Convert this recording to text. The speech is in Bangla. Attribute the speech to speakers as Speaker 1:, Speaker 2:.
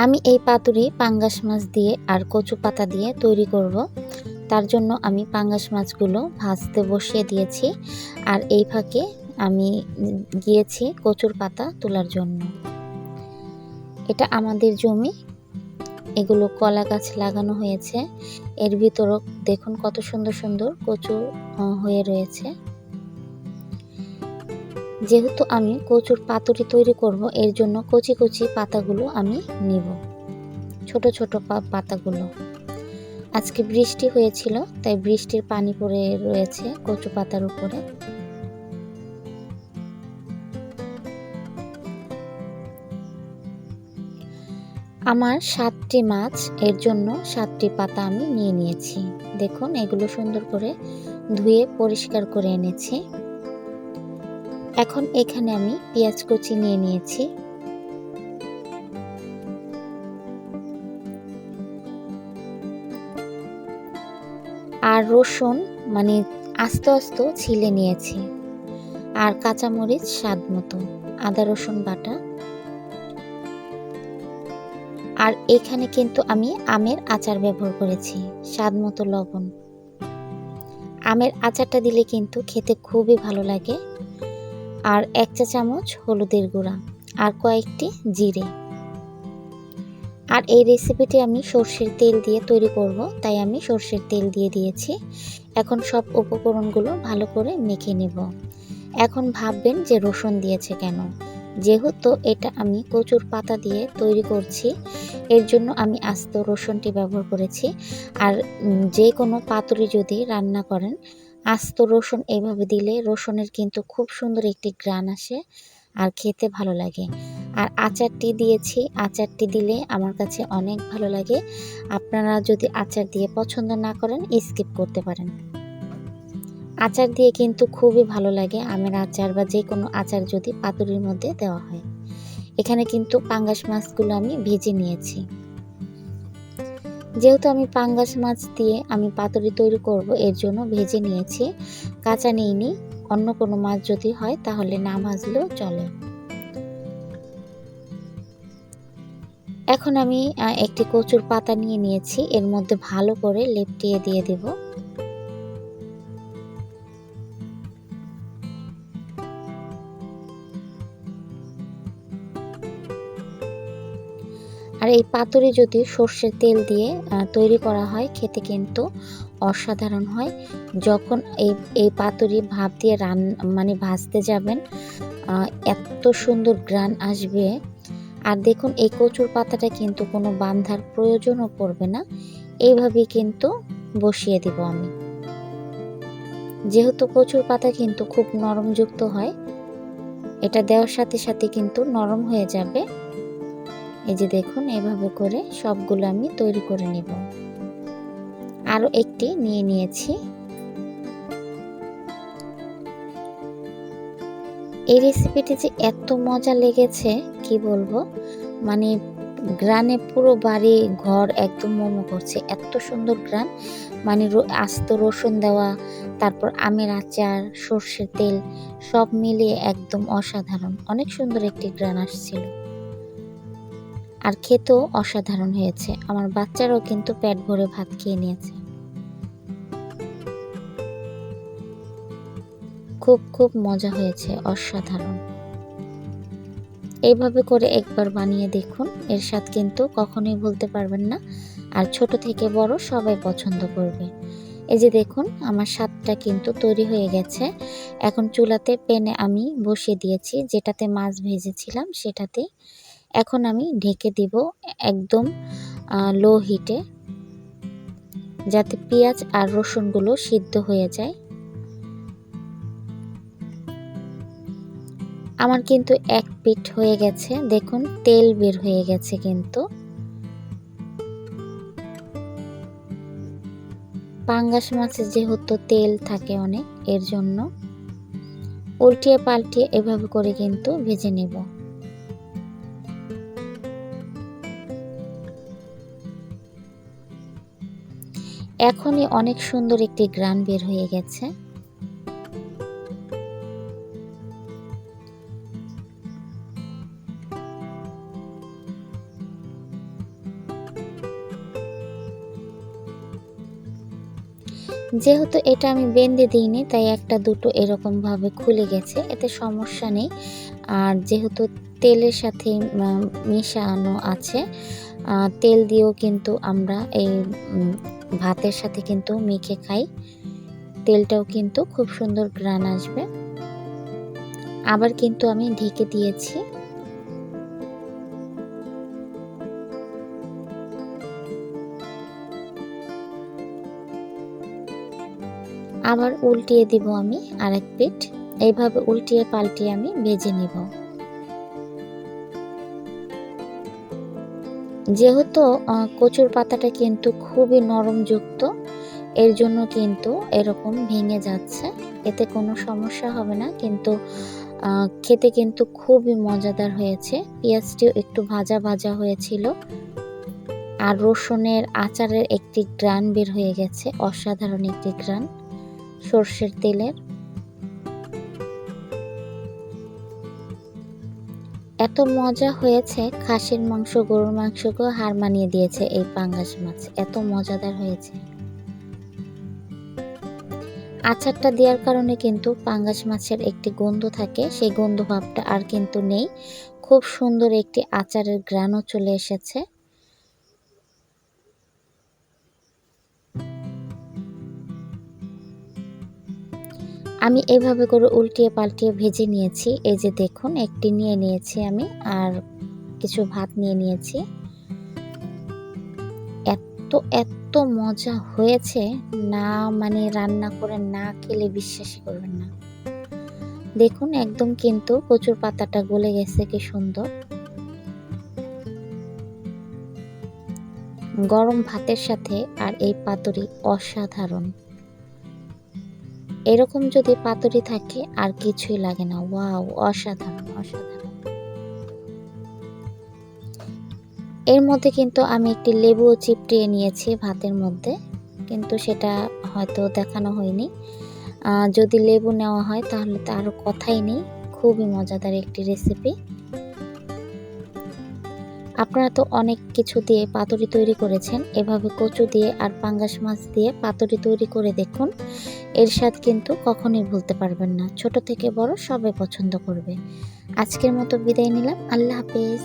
Speaker 1: আমি এই পাতুরি পাঙ্গাস মাছ দিয়ে আর কচু পাতা দিয়ে তৈরি করব। তার জন্য আমি পাঙ্গাস মাছগুলো ভাজতে বসিয়ে দিয়েছি, আর এই ফাঁকে আমি গিয়েছি কচুর পাতা তোলার জন্য। এটা আমাদের জমি, এগুলো কলা গাছ লাগানো হয়েছে। এর ভিতরও দেখুন কত সুন্দর সুন্দর কচু হয়ে রয়েছে। যেহেতু আমি কচুর পাতুরি তৈরি করব, এর জন্য কচি কচি পাতাগুলো আমি নিব, ছোট ছোট পাতাগুলো। আজকে বৃষ্টি হয়েছিল, তাই বৃষ্টির পানি পড়ে রয়েছে কচু পাতার উপরে। আমার 7টি মাছ, এর জন্য 7টি পাতা আমি নিয়ে নিয়েছি। দেখুন এগুলো সুন্দর করে ধুয়ে পরিষ্কার করে এনেছি। এখন এখানে আমি পেঁয়াজ কুচি নিয়ে নিয়েছি। আর রসুন মানে আস্তে আস্তে ছিলে নিয়েছি। আর কাঁচামরিচ স্বাদ মতো, আদা রসুন বাটা। আর এখানে কিন্তু আমি আমের আচার ব্যবহার করেছি, স্বাদ মতো লবণ। আমের আচারটা দিলে কিন্তু খেতে খুবই ভালো লাগে। আর 1 চা চামচ হলুদের গুঁড়া আর কয়েকটি জিরে। আর এই রেসিপিটি আমি সরষের তেল দিয়ে তৈরি করব, তাই আমি সরষের তেল দিয়ে দিয়েছি। এখন সব উপকরণগুলো ভালো করে মেখে নেব। এখন ভাববেন যে রসুন দিয়েছে কেন? যেহেতু এটা আমি কচুর পাতা দিয়ে তৈরি করছি, এর জন্য আমি আস্ত রসুনটি ব্যবহার করেছি। আর যে কোনো পাতুরি যদি রান্না করেন, আস্ত রসুন এইভাবে দিলে রসুনের কিন্তু খুব সুন্দর একটি ঘ্রাণ আসে আর খেতে ভালো লাগে। আর আচারটি দিয়েছি, আচারটি দিলে আমার কাছে অনেক ভালো লাগে। আপনারা যদি আচার দিয়ে পছন্দ না করেন, স্কিপ করতে পারেন। আচার দিয়ে কিন্তু খুবই ভালো লাগে, আমের আচার বা যে কোনো আচার যদি পাতুরির মধ্যে দেওয়া হয়। এখানে কিন্তু পাঙ্গাস মাছগুলো আমি ভেজে নিয়েছি। যেহেতু আমি পাঙ্গাস মাছ দিয়ে আমি পাতুরি তৈরি করব, এর জন্য ভেজে নিয়েছি, কাঁচা নিইনি। অন্য কোনো মাছ যদি হয় তাহলে না ভাজলেও চলে। এখন আমি একটি কচুর পাতা নিয়ে নিয়েছি, এর মধ্যে ভালো করে লেপটিয়ে দিয়ে দেব। আর এই পাতুরি যদি সর্ষের তেল দিয়ে তৈরি করা হয়, খেতে কিন্তু অসাধারণ হয়। যখন এই পাতুরি ভাপ দিয়ে মানে ভাজতে যাবেন, এত সুন্দর ঘ্রাণ আসবে। আর দেখুন এই কচুর পাতাটা কিন্তু কোনো বান্ধার প্রয়োজনও পড়বে না, এইভাবেই কিন্তু বসিয়ে দিব আমি। যেহেতু কচুর পাতা কিন্তু খুব নরমযুক্ত হয়, এটা দেওয়ার সাথে সাথে কিন্তু নরম হয়ে যাবে। এই যে দেখুন এভাবে করে সবগুলো আমি তৈরি করে নেব। আরও একটি নিয়ে নিয়েছি। এই রেসিপিটি যে এত মজা লেগেছে কি বলবো, মানে গ্রানে পুরো বাড়ি ঘর একদম মোমো করছে, এত সুন্দর গ্রান। মানে আস্ত রসুন দেওয়া, তারপর আমের আচার, সর্ষের তেল সব মিলিয়ে একদম অসাধারণ, অনেক সুন্দর একটি গ্রান আসছিল। আর খেতেও অসাধারণ হয়েছে, আমার বাচ্চারাও কিন্তু পেট ভরে ভাত খেয়ে নিয়েছে। খুব খুব মজা হয়েছে, অসাধারণ। এইভাবে করে একবার বানিয়ে দেখুন, এর স্বাদ কিন্তু কখনোই ভুলতে পারবেন না। আর ছোট থেকে বড় সবাই পছন্দ করবে। এই যে দেখুন আমার স্বাদটা কিন্তু তৈরি হয়ে গেছে। এখন চুলাতে প্যানে আমি বসিয়ে দিয়েছি, যেটাতে মাছ ভেজেছিলাম সেটাতে। এখন আমি ঢেকে দিব একদম লো হিটে, যাতে পেঁয়াজ আর রসুনগুলো সিদ্ধ হয়ে যায়। আমার কিন্তু এক পিঠ হয়ে গেছে, দেখুন তেল বের হয়ে গেছে কিন্তু। পাঙ্গাস মাছে যেহেতু তেল থাকে অনেক, এর জন্য উল্টিয়ে পাল্টিয়ে এভাবে করে কিন্তু ভেজে নেব। এখনই অনেক সুন্দর একটি ঘ্রাণ বের হয়ে গেছে। যেহেতু এটা আমি বেঁধে দিইনি তাই একটা দুটো এরকমভাবে খুলে গেছে, এতে সমস্যা নেই। আর যেহেতু তেলের সাথে মেশানো আছে, তেল দিয়েও কিন্তু আমরা এই ভাতের সাথে কিন্তু মেখে খাই। তেলটাও কিন্তু খুব সুন্দর ঘ্রাণ আসবে। আবার কিন্তু আমি ঢেকে দিয়েছি। আবার উল্টিয়ে দিব আমি আরেক পিঠ। এইভাবে উল্টিয়ে পাল্টিয়ে আমি ভেজে নিব। যেহেতু কচুর পাতাটা কিন্তু খুবই নরমযুক্ত, এর জন্য কিন্তু এরকম ভেঙে যাচ্ছে। এতে কোনো সমস্যা হবে না, কিন্তু খেতে কিন্তু খুবই মজাদার হয়েছে। পেঁয়াজটিও একটু ভাজা ভাজা হয়েছিল, আর রসুনের আচারের একটি ঘ্রাণ বের হয়ে গেছে, অসাধারণ একটি ঘ্রাণ সর্ষের তেলের। এত মজা হয়েছে, খাসির মাংস গরুর মাংসকেও হার মানিয়ে দিয়েছে এই পাঙ্গাস মাছ, এত মজাদার হয়েছে। আচারটা দেওয়ার কারণে কিন্তু পাঙ্গাস মাছের একটি গন্ধ থাকে, সেই গন্ধ ভাবটা আর কিন্তু নেই। খুব সুন্দর একটি আচারের ঘ্রাণও চলে এসেছে। আমি এভাবে করে উল্টিয়ে পাল্টিয়ে ভেজে নিয়েছি। এই যে দেখুন, একটি নিয়ে নিয়েছি আমি, আর কিছু ভাত নিয়ে নিয়েছি। এত মজা হয়েছে, না মানে রান্না করে না খেলে বিশ্বাসই করবেন না। দেখুন একদম কিন্তু কচুর পাতাটা গলে গেছে, কি সুন্দর। গরম ভাতের সাথে আর এই পাতুরি অসাধারণ। এরকম যদি পাতুরি থাকে আর কিছুই লাগে না। ওয়াও, অসাধারণ অসাধারণ। এর মধ্যে কিন্তু আমি একটি লেবুও চিপড়িয়ে নিয়েছি ভাতের মধ্যে, কিন্তু সেটা হয়তো দেখানো হয়নি। যদি লেবু নেওয়া হয় তাহলে তো আরও কথাই নেই। খুবই মজাদার একটি রেসিপি। আপনারা তো অনেক কিছু দিয়ে পাতুরি তৈরি করেছেন, এভাবে কচু দিয়ে আর পাঙ্গাস মাছ দিয়ে পাতুরি তৈরি করে দেখুন। এর স্বাদ কিন্তু কখনোই ভুলতে পারবেন না। ছোট থেকে বড় সবাই পছন্দ করবে। আজকের মতো বিদায় নিলাম। আল্লাহ হাফেজ।